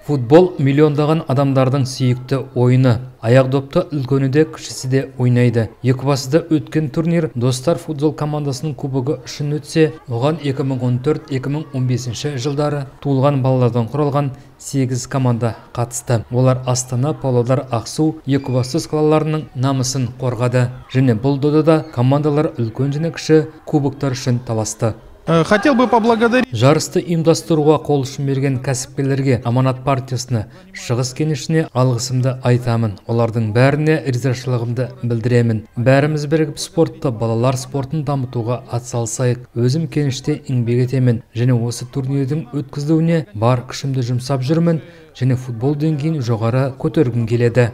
Футбол миллиондаған адамдардың сүйікті ойыны. Аяқ допта үлкені де, кішісі де ойнайды. Екібастұзда өткен турнир Достар футбол командасының кубогы үшін өтсе, оған 2014-2015 жылдары туылған балалардан құралған 8 команда қатысты. Олар Астана, Павлодар, Ақсу, Екібастұз қалаларының намысын қорғады. Және бұл додада командалар үлкен және кіші кубоктар үшін таласты. Хотел бы поблагодарить. Жарысты ұйымдастыруға қол ұшын берген кәсіпкерлерге, Аманат партиясына, Шығыс кенішіне алғысымды айтамын. Олардың бәріне ризашылығымды білдіремін. Бәріміз бірігіп спортты, балалар спортын дамытуға атсалысайық. Өзім кеніште еңбек етемін және осы турнирдің өткізілуіне бар күшімді жұмсап жүрмін және футбол деңгейін жоғары көтергім келеді.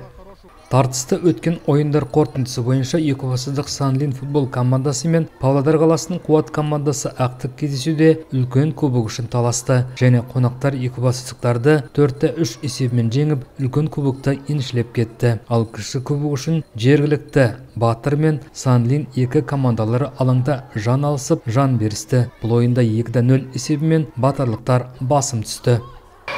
Тартысты өткен ойындар қорытындысы бойынша Екібастұздық Санлин футбол командасы мен Павлодар қаласының Қуат командасы ақтық кездесуде үлкен кубок үшін таласты және қонақтар екібастұздықтарды 4-3 есебімен жеңіп, үлкен кубокта еншілеп кетті. Ал кіші кубок үшін жергілікті Батыр мен Санлин екі командалары алаңда жан алысып, жан берісті. Бұл ойында 2-0 есебімен батырлықтар басым түсті.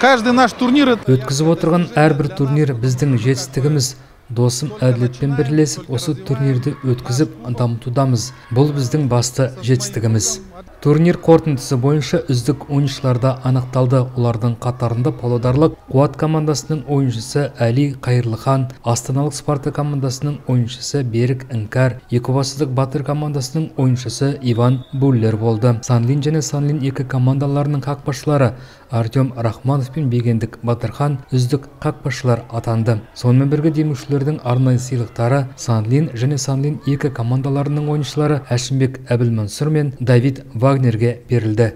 Каждый наш турнир Өткізіп отырған әрбір турнир біздің жетістігіміз. Досым әділетпен бірлесіп, осы турнирді өткізіп дамытудамыз. Бұл біздің басты жетістігіміз. Турнир қорытындысы бойынша үздік ойыншыларда анықталды. Олардың қатарында Павлодарлық Қуат командасының ойыншысы Әли Қайырлыхан, Астаналық Спарта командасының ойыншысы Берік Іңкәр, Екібастұздық Батыр командасының ойыншысы Иван Буллер болды. Санлин және Санлин 2 командаларының қақпашылары Артем Рахманов пен Бегендік Батырхан үздік қақпашылар атанды. Сонымен бірге демеушілердің арнайы сыйлықтары Санлин және Санлин 2 командаларының ойыншылары Әшімбек Әбілмансұр мен Давид Вагнерге берілді.